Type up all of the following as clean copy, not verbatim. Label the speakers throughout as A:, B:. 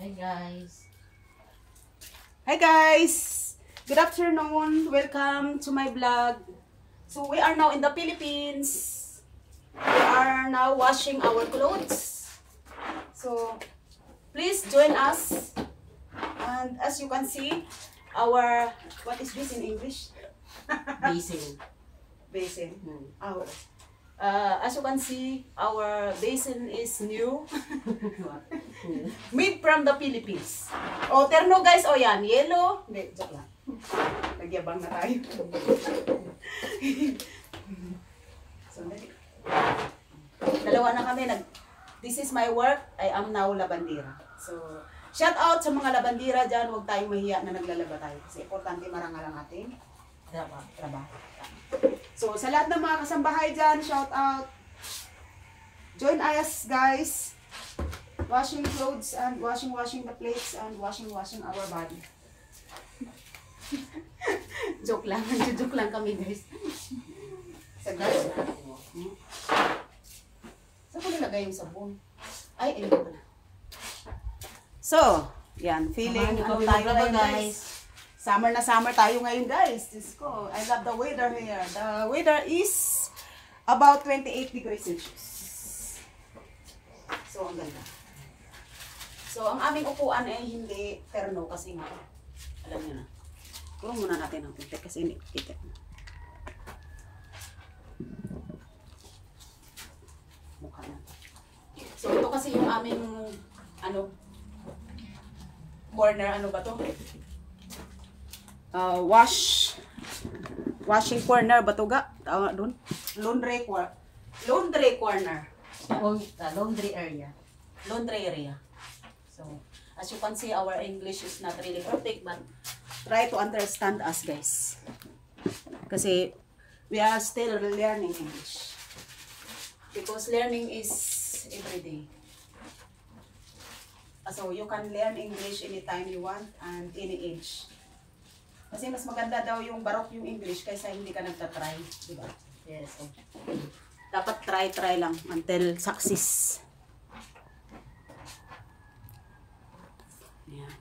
A: Hi guys.
B: Hi guys! Good afternoon. Welcome to my vlog. So we are now in the Philippines. We are now washing our clothes. So please join us. And as you can see, our, what is this in English?
A: Basin.
B: Basin. As you can see, our basin is new. Made from the Philippines. O, terno guys. O yan, yellow. Hindi, joke lang. Nagyabang na tayo. So, dalawa na kami. This is my work. I am now labandira. So, shout out sa mga labandira dyan. Huwag tayong mahiya na naglalaba tayo. Kasi importante marangal ang ating trabaho. So, sa lahat ng mga kasambahay dyan, shout out. Join us, guys. Washing clothes and washing the plates and washing our body. Joke lang. Joke lang kami, guys. Sa guys. Saan ko nilagay yung sabon? Ay, ito na. So, yan. Feeling ano tayo ngayon, guys. Summer na summer tayo ngayon, guys. Diyos ko. I love the weather here. The weather is about 28 degrees Celsius. So, ang ganda. So, ang aming upuan ay hindi terno kasi nga, alam niyo na. Kurong muna natin ang puti kasi hindi kita. Mukha na. So, ito kasi yung aming, corner, ano ba to? Washing corner ba to ga? Doon? Laundry corner.
A: Laundry area.
B: Laundry area. So, as you can see, our English is not really perfect, but try to understand us, guys. Kasi we are still learning English. Because learning is every day. So, you can learn English anytime you want and any age. Kasi mas maganda daw yung barok yung English kaysa hindi ka nagtatry, di ba?
A: Yes.
B: Dapat try lang until success. Ayan.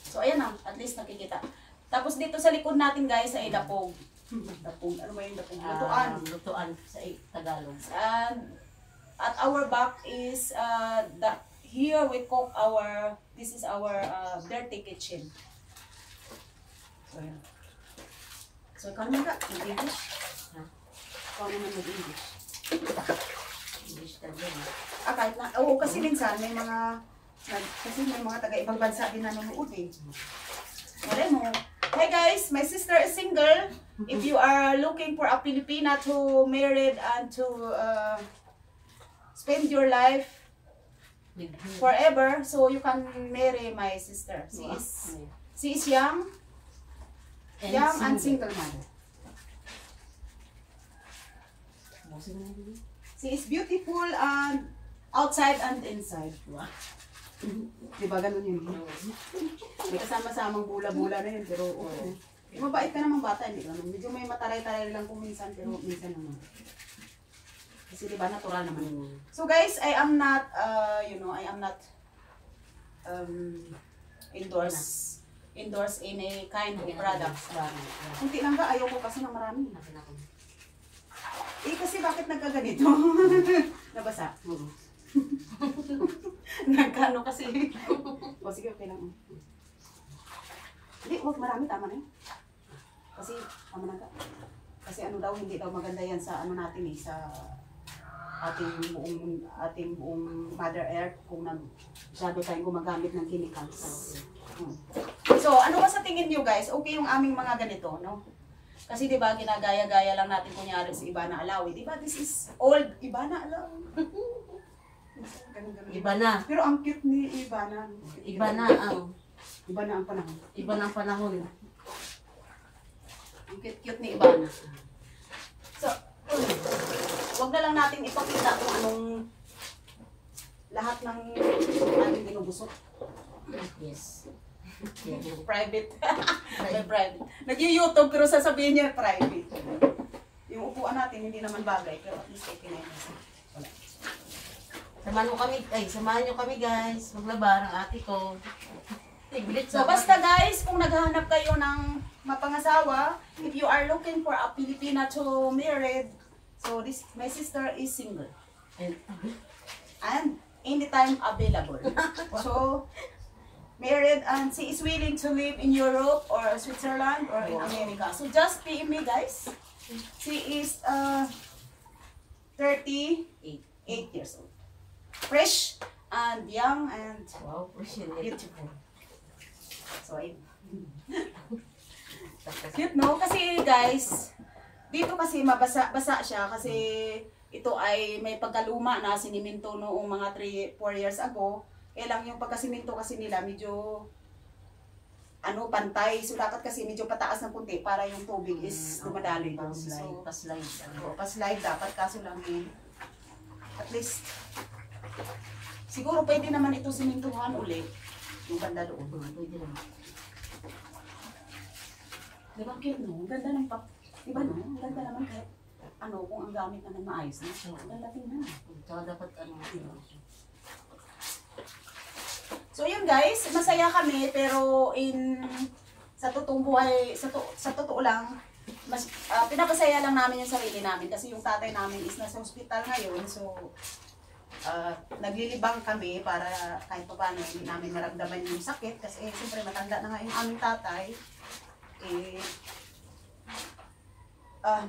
B: So ayan na, at least nakikita. Tapos dito sa likod natin guys ay dapog. Dapog, ano ba yung dapog? Lutuan.
A: Lutuan sa Tagalog.
B: And at our back is here we cook this is our dirty kitchen. So, yan. So, ikaw naman ka, mag-English?
A: Ha?
B: Ikaw naman mag-English?
A: English talaga.
B: Kahit na, oo, kasi minsan may mga, taga-ibang bansa din nanonood eh. Wala mo. Hey guys, my sister is single. If you are looking for a Filipina to marry and to spend your life forever, so you can marry my sister. She is young and single mother. She is beautiful and outside and inside. Diba ganun yun? May kasama-samang bula-bula na yun, pero okay. Mabait ka naman bata, hindi ganun. Medyo may mataray-taray lang kung minsan, pero minsan naman. Kasi diba natural naman. So guys, I am not endorse any kind of products. Kunti lang ka, ayaw ko kasi ng marami. Kasi bakit nagkaganito? Nabasa? Nagkano kasi? O sige, okay lang. Hindi, huwag marami, tama na yun. Kasi, tama na ka. Kasi ano daw, hindi daw maganda yan sa natin eh, sa ating buong Mother Earth kung masyado tayong gumagamit ng chemicals. So, ano ba sa tingin nyo guys? Okay yung aming mga ganito, no? Kasi diba, ginagaya-gaya lang natin kunyari sa Ibana Alawi. Diba, this is old Ibana Alawi.
A: Iba na.
B: Pero ang cute ni Ibana.
A: Iba na ang panahon. Iba na ang panahon.
B: Ang cute ni Ibana. So, wag na lang natin ipakita kung anong lahat ng ating binubusok.
A: Yes.
B: Private. Private. Nag-YouTube pero sasabihin niya private. Yung upuan natin hindi naman bagay pero at least okay na yun. Wala.
A: Samahan nyo kami guys. Maglaba ng ate ko. Tiglit
B: So basta guys, kung naghahanap kayo ng mapangasawa, if you are looking for a Filipina to married, so my sister is single. And anytime available. So, married and she is willing to live in Europe or Switzerland or in America. So just PM me guys. She is 38 years old. Fresh and young and
A: Wow,
B: beautiful. So, cute no? Kasi guys, dito kasi basa siya kasi ito ay may pagkaluma na siniminto noong mga 3-4 years ago. Kaya lang yung pagkasiminto kasi nila medyo pantay. So dapat kasi medyo pataas ng kunti para yung tubig is dumadaloy doon. So, pa-slide dapat kaso lang at least siguro pwede naman ito simintuhan ulit yung banda doon.
A: Pwede naman.
B: Diba cute no? Ang ganda ng diba no? Ang ganda naman kahit kung ang gamit naman maayos na. Ang ganda tingnan.
A: Tsaka dapat
B: So yun guys, masaya kami pero sa totoong buhay, sa totoo lang, mas pinapasaya lang namin yung sarili namin kasi yung tatay namin is nasa hospital ngayon. So naglilibang kami para kahit pa paano hindi namin maramdaman yung sakit kasi siyempre matanda na nga yung aming tatay.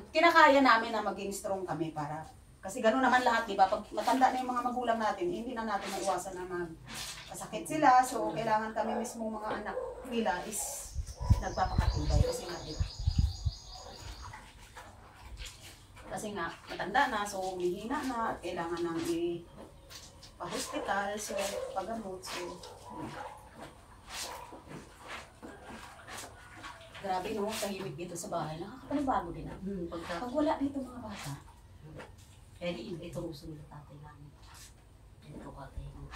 B: Kinakaya namin na maging strong kami para kasi gano'n naman lahat, di ba? Pag matanda na yung mga magulang natin, hindi na natin maiwasan na magkasakit sila. So, kailangan kami mismo mga anak nila is nagpapakatibay kasi nga, di ba? Kasi nga, matanda na, so humihina na at kailangan nang pa-hospital, so pag-gamot, so grabe no, tahimik dito sa bahay. Nakakapanibago din ah. Pag wala dito mga bata.
A: Ito gusto nila tatay namin. Ito tatay mo.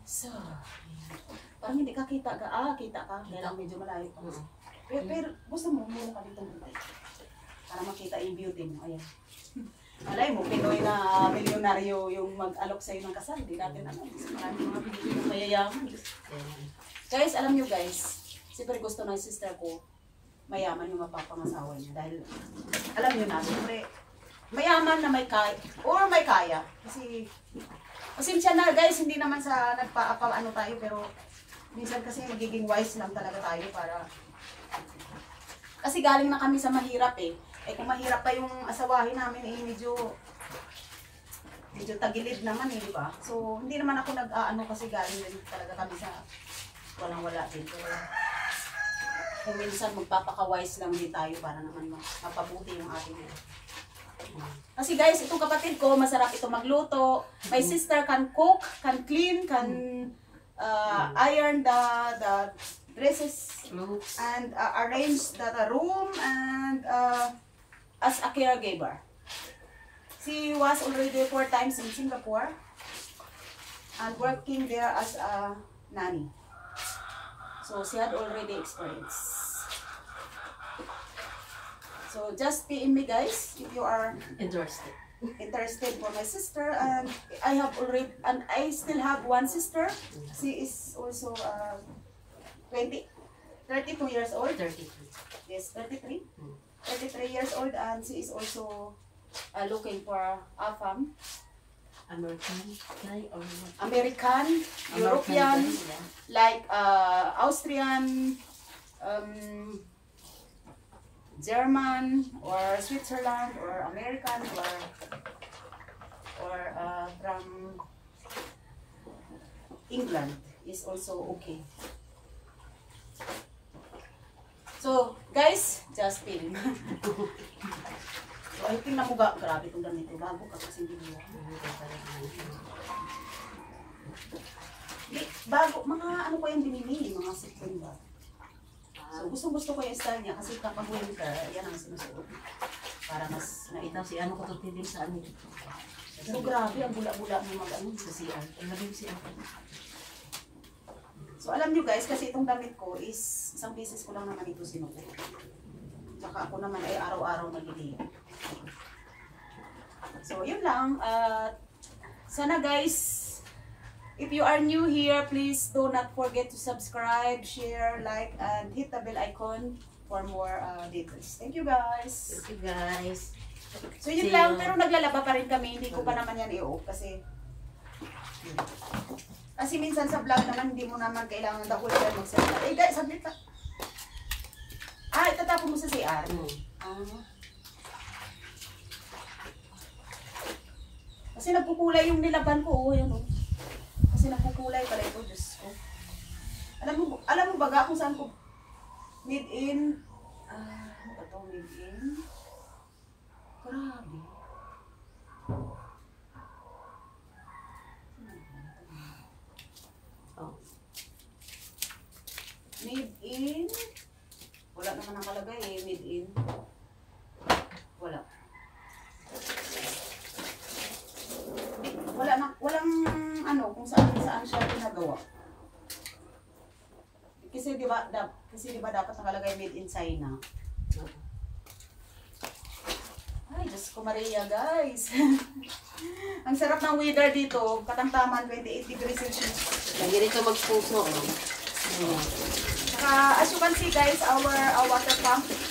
B: So, parang hindi ka kita ka. Kita ka. Kaya lang medyo malayo pa. Pero gusto mo, muna ka dito ng para makita yung beauty mo. Ayan. Malay mo, Pinoy na milyonaryo yung mag-alok sa'yo ng kasal. Hindi natin alam. Maraming mga Pilipino mayayaman. Guys, alam nyo guys, siyempre gusto ng sister ko, mayaman yung mapapangasawa niya. Dahil, alam nyo na, siyempre, mayaman na may kaya. Kasi, pasensya na guys, hindi naman sa nagpa-ano tayo, pero minsan kasi magiging wise lang talaga tayo para, kasi galing na kami sa mahirap kung mahirap pa yung asawahin namin medyo tagilid naman di ba? So, hindi naman ako kasi galing din talaga kami sa walang-wala din. Pero, kung minsan magpapaka-wise lang din tayo para naman mapabuti yung ating kasi guys, itong kapatid ko, masarap ito magluto. My sister can cook, can clean, can iron the dresses and arrange the room and as a caregiver. She was already 4 times in Singapore and working there as a nanny. So she had already experience. So just PM me guys if you are interested for my sister, and I still have one sister. She is also 32 years old.
A: 33.
B: Yes, 33. 33 years old, and she is also looking for a fam. American, European, like Austrian, German, or Switzerland, or American, or from England is also okay. So, guys, just film. So, ay, tingnan mo grabe itong ganito. Bago ka kasi hindi mo. Bago, mga ano ko yung binili, mga September. So, gusto ko yung style niya kasi kapag winter, yan ang sinusuot. Para mas
A: Ito si ano ko tutin din sa amin.
B: So, grabe, ang bula-bula mo mag-ano.
A: Sa CR. Ang labing CR.
B: So, alam nyo guys, kasi itong damit ko is, isang pieces ko lang naman ito sinuot. Tsaka ako naman ay araw-araw nagliligo. So, yun lang. Sana guys, if you are new here, please do not forget to subscribe, share, like, and hit the bell icon for more details. Thank you guys.
A: Thank you guys.
B: So yun
A: See
B: lang,
A: you.
B: pero naglalaba pa rin kami. Hindi ko pa naman yan i-off kasi minsan sa vlog naman, hindi mo naman kailangan the whole time magsalita. Eh guys, saglit pa. Itatapon mo sa CR. Kasi nagpukulay yung nilaban ko. Yan, oh. Kasi nagpukulay pala ito, Diyos ko. Alam mo baga kung saan ko made in, ano ba ito, made in? Grabe.
A: Oh.
B: Made in, wala naman nakalagay eh, made in. Wala. Walang ano kung saan siya ginagawa. Kasi di ba dapat nakalagay made in China. Ay, Diyos ko Maria, guys. Ang sarap ng weather dito. Katamtaman, 28 degrees Celsius.
A: Lagi rin ito magpuso.
B: Saka, as you can see guys, our water pump is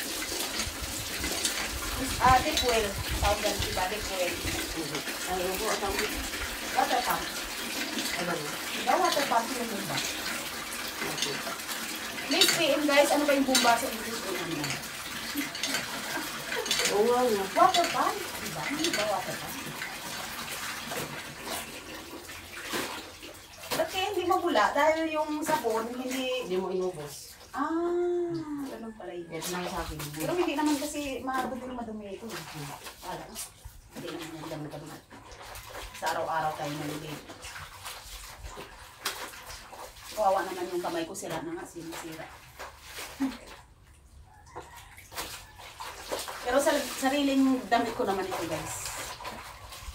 B: deep well. Tawag yan, diba? Deep well.
A: Ay, upo at ang
B: Water pump.
A: ano?
B: Diba water pump yung bumba? Please PM guys, ano ba yung bumba sa English?
A: Oo nga nga.
B: Water pump. Diba? Hindi ba water pump? Ba't kaya hindi mabula? Dahil yung sabon,
A: Hindi mo inubos.
B: Ganun pala yun.
A: Ito lang sa akin.
B: Pero hindi naman kasi madumi ito. Wala. Hindi naman yung dami-dami. Sa araw-araw tayo naliligo. Kawawa naman yung kamay ko, sira na nga, sinisira. Pero sa sariling damit ko naman ito guys.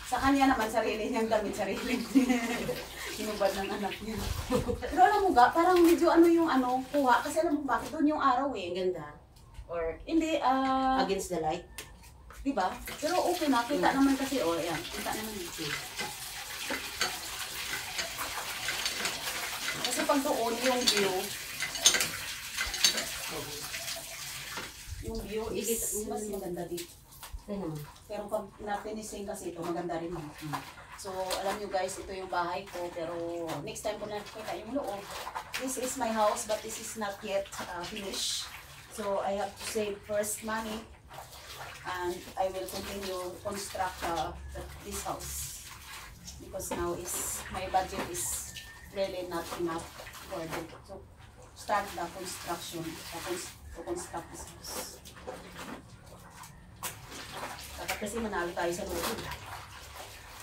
B: Sa kanya naman, sarili niyang damit, sariling hinubad ng anak niya. Pero alam mo ga, parang medyo ano yung ano, kuha. Kasi alam mo bakit doon yung araw eh.
A: Ang ganda. Or
B: Hindi,
A: against the light.
B: diba? Pero okay na, kita naman kasi, oh, ayan, kita naman yun. Kasi pag doon, yung view is mas maganda dito.
A: Ano?
B: Pero pag na-finishing kasi ito, maganda rin yun. So, alam nyo guys, ito yung bahay ko, pero next time ko na kita yung loob. This is my house, but this is not yet finished. So, I have to save first money. And I will continue construct this house because now my budget is really not enough for to start the construction to construct this house. Dapat kasi manalo tayo sa loob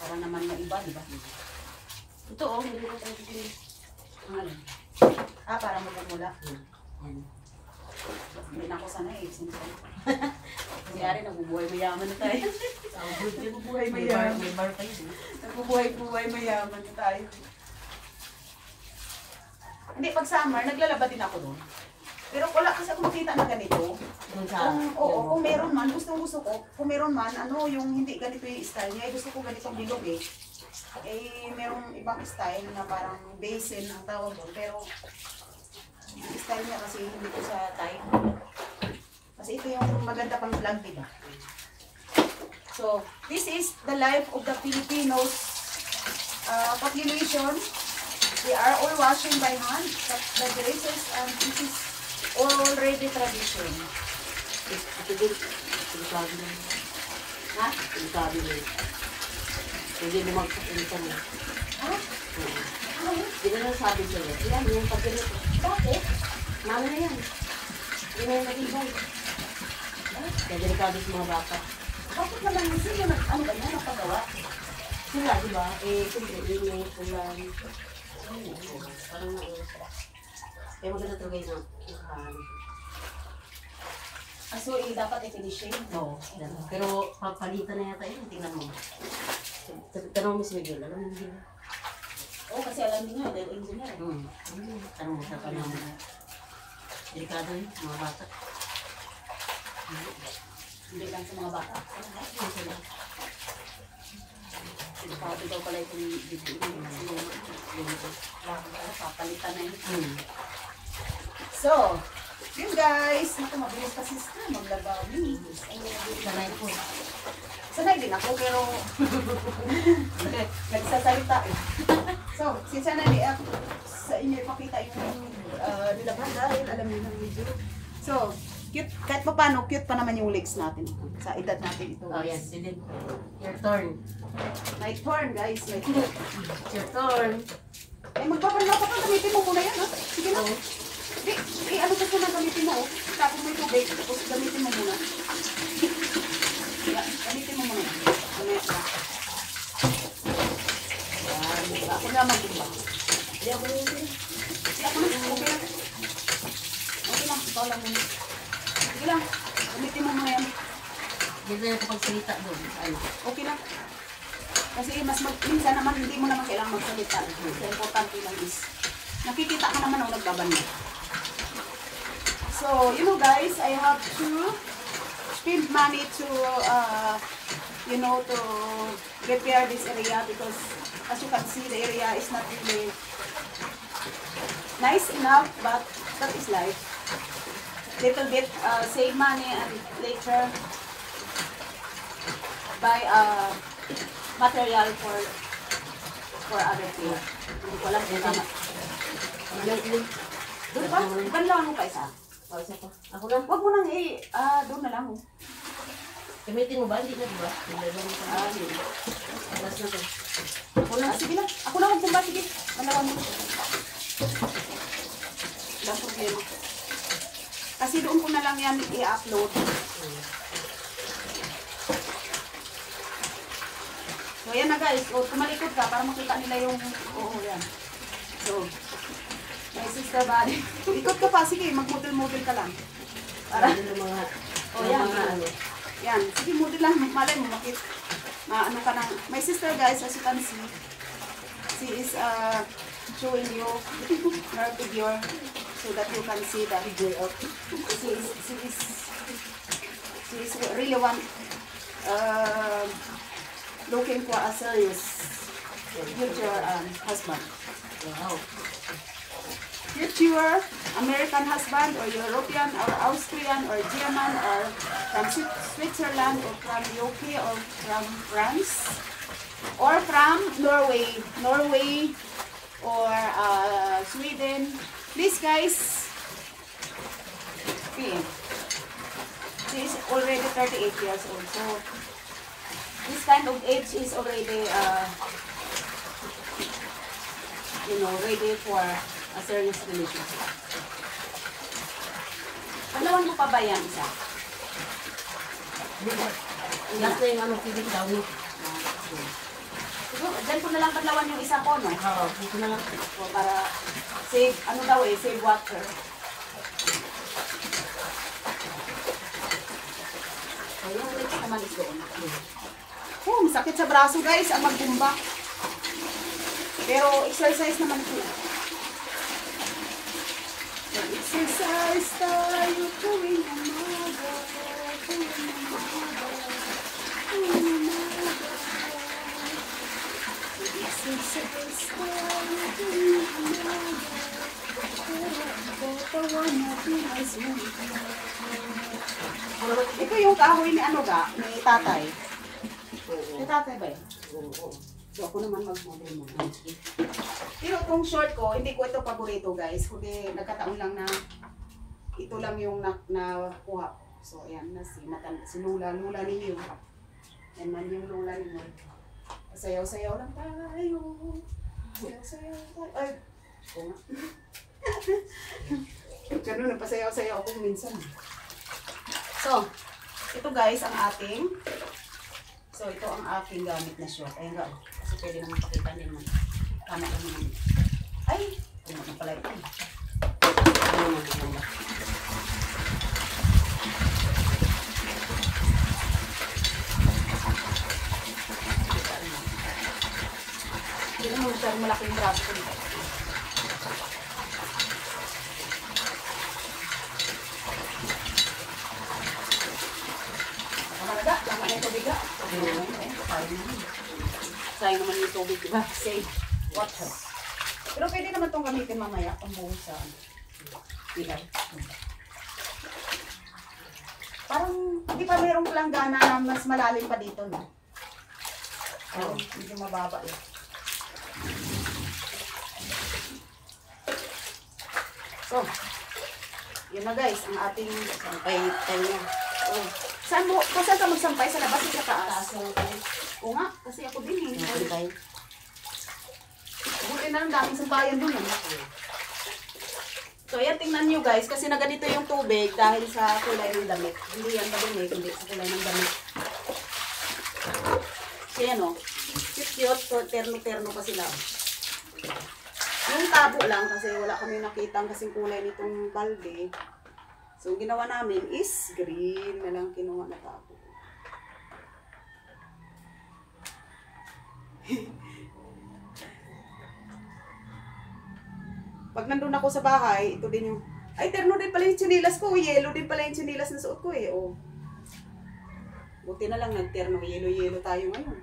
B: para naman maiba, di ba? Ito hindi ko tayo bibili. Ano? Para magmumula. Hindi na ako sanay eh. Kunyari, nabubuhay mayaman na tayo. Nabubuhay mayaman.
A: May bar pa yun.
B: Nabubuhay mayaman na tayo. Hindi, pag summer, naglalaba din ako doon. Pero wala kasi ako makita na ganito. Kung meron man, gusto ko, kung meron man, ano yung hindi ganito yung style niya, gusto ko ganitong bilog eh. Eh, merong ibang style na parang basin ang tawag doon, pero yung style niya kasi hindi ko sa type. Kasi ito yung maganda pang vlog, diba? So, this is the life of the Filipinos population. They are all washing by hand, the dresses, and this is already tradition.
A: Ito din. Sabi na.
B: Ha?
A: Sabi na. Pwede lumagpapunta mo.
B: Ha?
A: Hindi na sabi sa'yo. Yan, yung pagkalit.
B: Bakit?
A: Mami na yan. Hindi na yung nag-ibay. Kaya delikado sa mga bata.
B: Bakit naman sino ano ba yan, napagawa?
A: Sila, di ba? Eh, siyempre, ingay, ulan. Parang kaya maganda talaga yung nakahan.
B: So, dapat i-finishing?
A: Oo. Pero papalitan na yata yun. Tingnan mo. Tanong mo si Miguel. Alam mo Miguel?
B: Oo, kasi alam niyo, dahil engineer.
A: Tanong mo sa panahon na. Delikado yun, mga bata.
B: Hindi lang sa mga bata. Sabi daw pala itong bibili. Papalitan na yun. So, yun guys. Naku, mabilis pa sister. Maglabaw.
A: Sanay po.
B: Sanay din ako, pero nagsasalita eh. So, since na sa inyo ipakita yung nilaban dahil alam niyo ng video. So, cute, kahit pa paano, cute pa naman yung legs natin. Sa edad natin ito.
A: Oh, yes. Silid. Your turn.
B: My turn, guys. My turn.
A: Your turn.
B: Eh, magpapanla pa ka. Gamitin mo muna yan, ha? Sige na. Ano ka na gamitin mo, oh. Tapos may tubig. Tapos gamitin mo muna. Gamitin mo muna. Mamaya ka. Yan. Ako na mag-iba.
A: Hindi ako yun.
B: Ako na. Okay lang. Okay lang. Ikaw lang muna. Sige lang. Gamitin mo muna yan.
A: Hindi na kapagsalita doon. Ano?
B: Okay lang. Kasi minsan naman hindi mo naman kailangan magsalita. Sa importante lang is nakikita ka naman ang nagbaban mo. So, you know guys, I have to spend money to, to repair this area because as you can see, the area is not really nice enough, but that is life. Little bit save money and later buy material for other things. Hindi ko alam kung tama. Doon ba? Iban lang mo pa isa.
A: Oh, isa pa. Ako lang.
B: Huwag mo nang doon na lang. Oh.
A: Gamitin mo ba? Hindi na, di ba? Hindi na sa akin. Alas na to.
B: Ako na. Sige lang. Ako na kung ba. Sige. Manawan mo. Walang problema. Kasi doon ko na lang yan i-upload. So, yan na guys. O, tumalikod ka para makita nila yung... Oo, yan. So, my sister body. Ikot ka pa. Sige, mag-model-model ka lang. Para...
A: Yung mga...
B: O, yan. Yan. Sige, model lang. Malay mo, ano ka ng... My sister guys, as you can see, she is showing you her figure so that you can see the figure of... She is really looking for a serious future husband.
A: Wow.
B: Future American husband or European or Austrian or German or from Switzerland or from UK or from France or from Norway or Sweden. Please guys, PM. She is already 38 years old, so this kind of age is already, ready for a serious relationship. Paglawan mo pa ba yan isa?
A: Last na yung ano, feeling daw ni.
B: Siguro, dyan ko na lang paglawan yung isa ko, no?
A: Oo, dito na lang.
B: O, para save, save water. So, yung next naman is doon. Oh, masakit sa braso guys, ang magbumba. Pero exercise naman ito. So, exercise tayo tuwing umaga. Exercise tayo tuwing umaga. Katawan natin ay sulit. Ito yung kahoy ni ni tatay. Ni tatay ba yun?
A: Oo.
B: So ako naman mag-model mo. Pero itong short ko, hindi ko ito paborito guys. Kundi nagkataon lang na ito lang yung nakuha. So ayan na si Lula ninyo. Yan man yung Lula ninyo. Sayaw-sayaw lang tayo. Sayaw-sayaw tayo. Ay! Oo nga. Ganun, nagpasayaw-sayaw ako minsan. So, ito guys ang ating. So, ito ang aking gamit na short. Ayan ga. Kasi pwede naman pakita niyo naman. Tama lang naman. Ay! Tama na pala ito. Ano naman ba? Hindi naman masyadong malaking braso ko dito.
A: Hindi naman. Sayang naman yung tubig, di ba?
B: Save water. Pero pwede naman itong gamitin mamaya pang buhos sa
A: Pilay.
B: parang hindi pa mayroong planggana na mas malalim pa dito, no?
A: Oo.
B: Medyo mababa eh. So, yun na guys, ang ating
A: Sampay tayo niya.
B: oh. Saan mo, kung saan ka magsampay? Sa labas o sa taas?
A: Taas lang tayo.
B: Oo nga, kasi ako din eh.
A: Nakin tayo.
B: Buti na lang daming sampayan dun eh. So yan, tingnan nyo guys, kasi na ganito yung tubig dahil sa kulay ng damit. Hindi yan madumi, kundi sa kulay ng damit. So yan o, cute, terno-terno pa sila. Yung tabo lang kasi wala kami nakitang kasing kulay nitong balde. So ang ginawa namin is green na lang kinuha na tabo. Pag nandun ako sa bahay, ito din yung... Ay, terno din pala yung tsinilas ko. Yellow din pala yung tsinilas na suot ko eh. Oh. Buti na lang nagterno. Yellow tayo ngayon.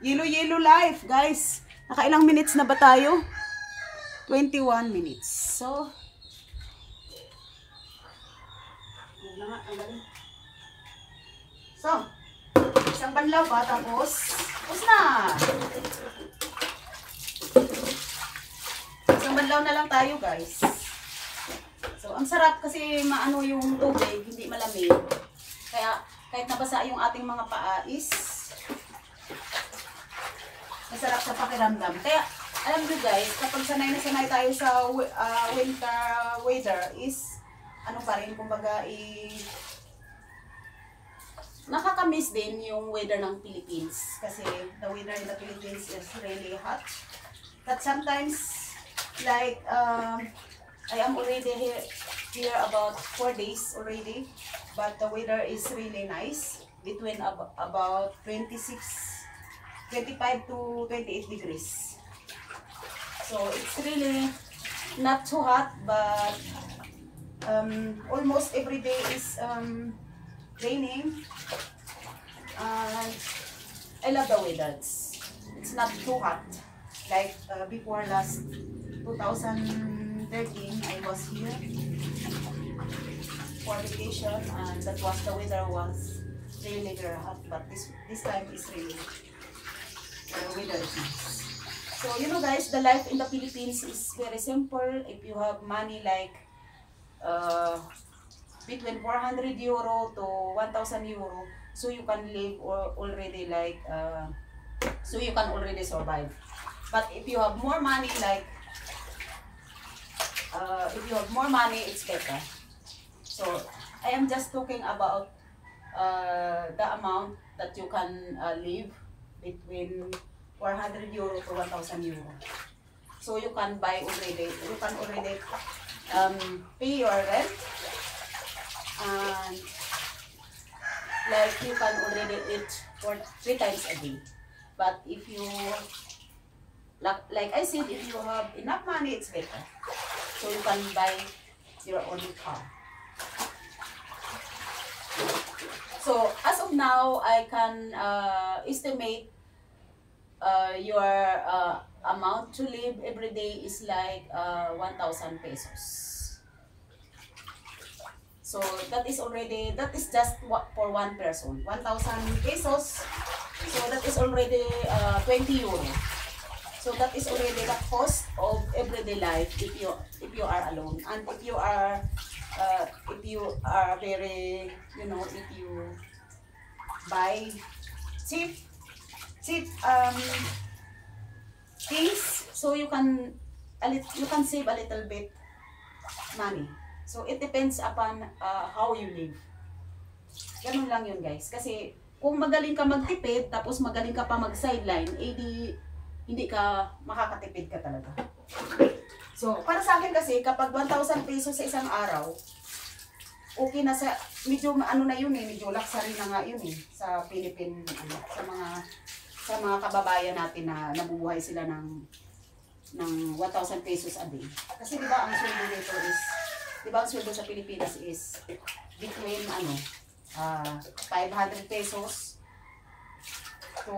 B: Yellow life, guys. Nakailang minutes na ba tayo? 21 minutes. So... Huwag na nga, ang galing. So, isang banlaw pa, tapos na! Isang banlaw na lang tayo, guys. So, ang sarap kasi maano yung tubig, hindi malamig. Kaya, kahit nabasa yung ating mga paa is masarap sa pakiramdam. Kaya, alam nyo guys, kapag sanay na sanay tayo sa winter weather is ano pa rin, kumbaga nakakamiss din yung weather ng Philippines. Kasi the weather in the Philippines is really hot. But sometimes, like, I am already here about 4 days already. But the weather is really nice. Between about 25 to 28 degrees. So, it's really not too hot, but almost every day is raining. I love the weather. It's not too hot. Like before last 2013, I was here for vacation, and that was the weather was really very hot. But this time is really the weather is nice. So you know guys, the life in the Philippines is very simple. If you have money like between 400 euro to 1,000 euro, so you can live already like so you can already survive. But if you have more money, like it's better. So I am just talking about the amount that you can live between 400 euro to 1,000 euro. So you can buy already, pay your rent, and like you can already eat for 3 times a day. But if you, like I said, if you have enough money, it's better. So you can buy your own car. So as of now, I can estimate your amount to live every day is like 1,000 pesos. So that is just for one person, 1,000 pesos. So that is already 20 euro. So that is already the cost of everyday life if you are alone, and if you are very, you know, if you buy cheap things, so you can save a little bit money. So it depends upon how you live. Ganun lang yun guys. Kasi kung magaling ka magtipid tapos magaling ka pa mag-sideline, hindi ka makakatipid ka talaga. So para sa akin kasi kapag 1,000 pesos sa isang araw, okay na sa medyo ano na yun eh, medyo luxury na nga yun eh sa Philippine sa mga kababayan natin na nabubuhay sila ng 1,000 pesos a day. Kasi di ba ang sweldo nito is, di ba ang sweldo sa Pilipinas is between 500 pesos to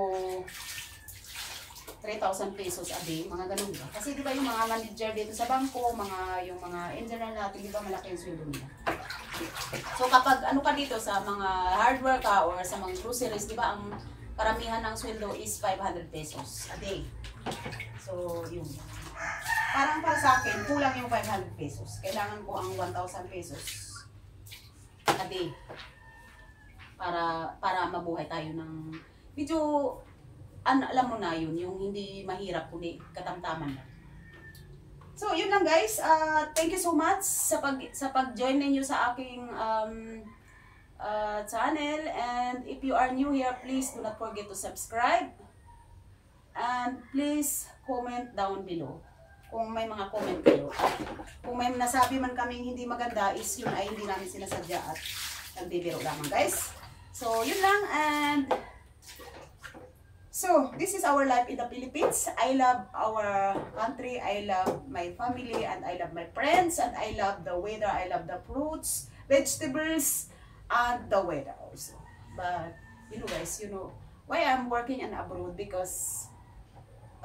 B: 3,000 pesos a day, mga ganun ba? Kasi di ba yung mga manager dito sa bangko, yung mga engineer natin, di ba malaki yung sweldo nila. So kapag ano ka dito sa mga hardware ka or sa mga groceries, di ba ang karamihan ng sweldo is 500 pesos a day. So yun. Parang para sa akin, kulang yung 500 pesos. Kailangan ko ang 1,000 pesos a day para mabuhay tayo ng medyo alam mo na yun, yung hindi mahirap kundi katamtaman lang. So yun lang guys, thank you so much sa pag-join ninyo sa aking channel, and if you are new here, please do not forget to subscribe and please comment down below kung may mga comment kayo. Kung may nasabi man kaming hindi maganda, is yun ay hindi namin sinasadya at nagbibiro lamang guys. So yun lang, and so this is our life in the Philippines. I love our country, I love my family, and I love my friends, and I love the weather, I love the fruits, vegetables, and the weather also. But you know guys, you know why I'm working in abroad, because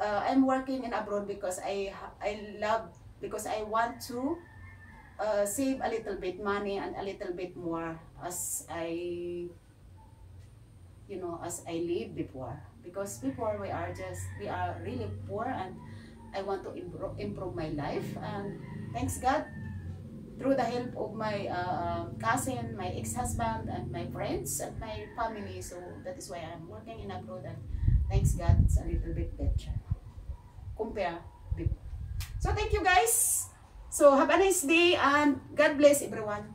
B: I'm working in abroad because I want to save a little bit money and a little bit more as I lived before. Because before we are really poor, and I want to improve my life, and thanks God, through the help of my cousin, my ex-husband, and my friends and my family. So that is why I'm working in abroad, and thanks God, it's a little bit better compare before. So thank you guys. So have a nice day, and God bless everyone.